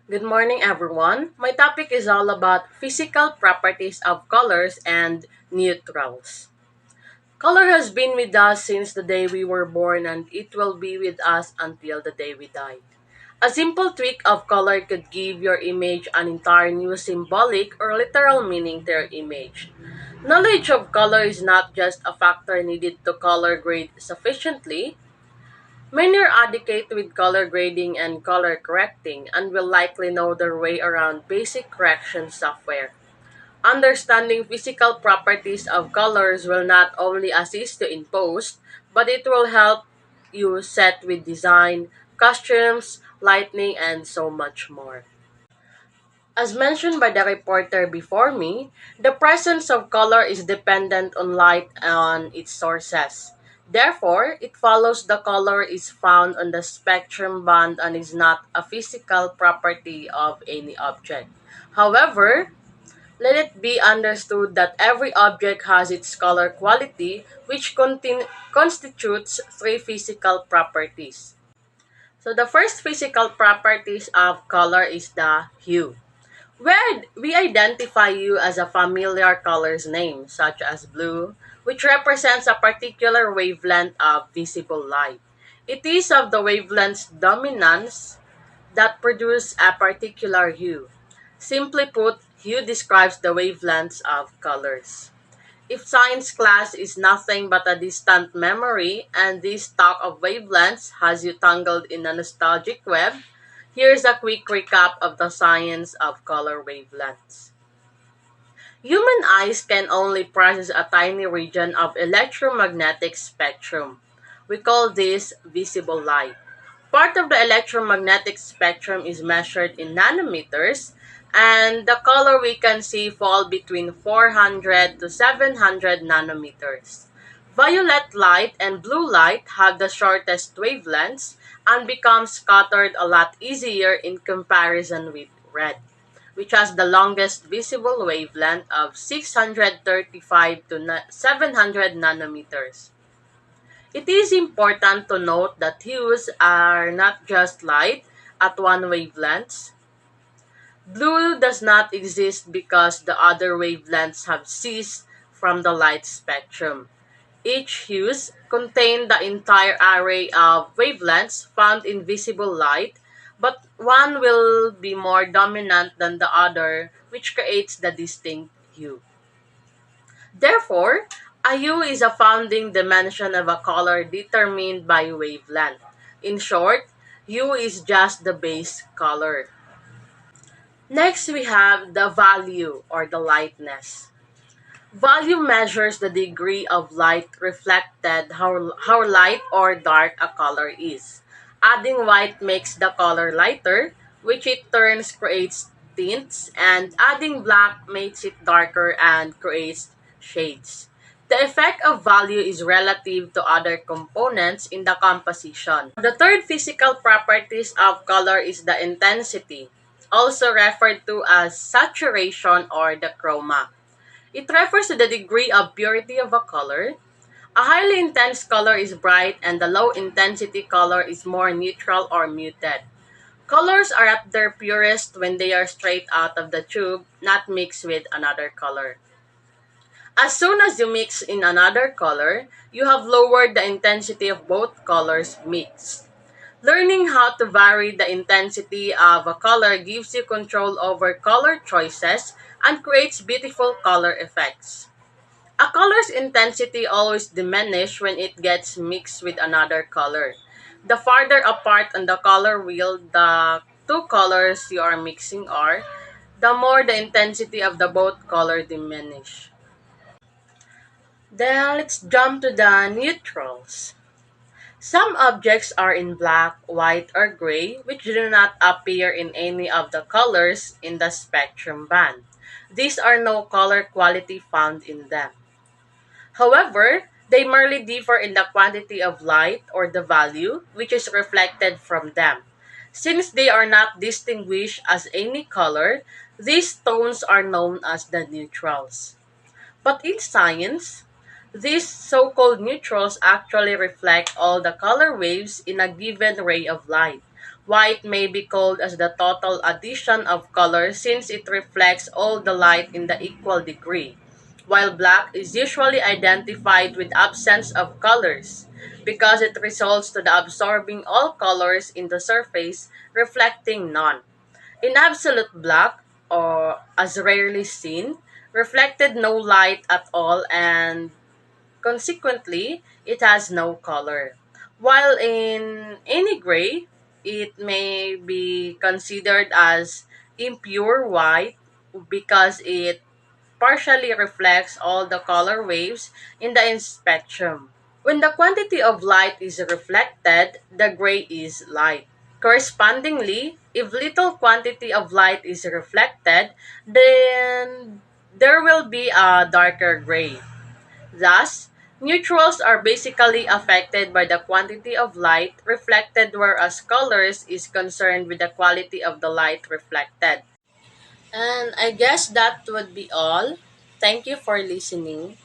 Good morning, everyone. My topic is all about physical properties of colors and neutrals. Color has been with us since the day we were born, and it will be with us until the day we die. A simple tweak of color could give your image an entire new symbolic or literal meaning to your image. Knowledge of color is not just a factor needed to color grade sufficiently. Many are adequate with color grading and color correcting and will likely know their way around basic correction software. Understanding physical properties of colors will not only assist you in post, but it will help you set with design, costumes, lighting, and so much more. As mentioned by the reporter before me, the presence of color is dependent on light and its sources. Therefore, it follows the color is found on the spectrum band and is not a physical property of any object. However, let it be understood that every object has its color quality, which constitutes three physical properties. So the first physical properties of color is the hue. Where we identify you as a familiar color's name, such as blue, which represents a particular wavelength of visible light. It is of the wavelength's dominance that produce a particular hue. Simply put, hue describes the wavelengths of colors. If science class is nothing but a distant memory and this talk of wavelengths has you tangled in a nostalgic web, here's a quick recap of the science of color wavelengths. Human eyes can only process a tiny region of electromagnetic spectrum. We call this visible light. Part of the electromagnetic spectrum is measured in nanometers, and the color we can see fall between 400 to 700 nanometers. Violet light and blue light have the shortest wavelengths and become scattered a lot easier in comparison with red, which has the longest visible wavelength of 635 to 700 nanometers. It is important to note that hues are not just light at one wavelength. Blue does not exist because the other wavelengths have ceased from the light spectrum. Each hues contain the entire array of wavelengths found in visible light, but one will be more dominant than the other, which creates the distinct hue. Therefore, a hue is a founding dimension of a color determined by wavelength. In short, hue is just the base color. Next, we have the value or the lightness. Value measures the degree of light reflected, how light or dark a color is. Adding white makes the color lighter, which it turns creates tints, and adding black makes it darker and creates shades. The effect of value is relative to other components in the composition. The third physical properties of color is the intensity, also referred to as saturation or the chroma. It refers to the degree of purity of a color. A highly intense color is bright and the low intensity color is more neutral or muted. Colors are at their purest when they are straight out of the tube, not mixed with another color. As soon as you mix in another color, you have lowered the intensity of both colors mixed. Learning how to vary the intensity of a color gives you control over color choices and creates beautiful color effects. A color's intensity always diminishes when it gets mixed with another color. The farther apart on the color wheel the two colors you are mixing are, the more the intensity of the both color diminish. Then let's jump to the neutrals. Some objects are in black, white, or gray, which do not appear in any of the colors in the spectrum band. These are no color quality found in them. However, they merely differ in the quantity of light or the value which is reflected from them. Since they are not distinguished as any color, these tones are known as the neutrals. But in science, these so-called neutrals actually reflect all the color waves in a given ray of light. White may be called as the total addition of color since it reflects all the light in the equal degree, while black is usually identified with absence of colors because it results to the absorbing all colors in the surface, reflecting none. In absolute black, or as rarely seen, reflected no light at all and consequently, it has no color. While in any gray, it may be considered as impure white because it partially reflects all the color waves in the spectrum. When the quantity of light is reflected, the gray is light. Correspondingly, if little quantity of light is reflected, then there will be a darker gray. Thus, neutrals are basically affected by the quantity of light reflected whereas colors is concerned with the quality of the light reflected. And I guess that would be all. Thank you for listening.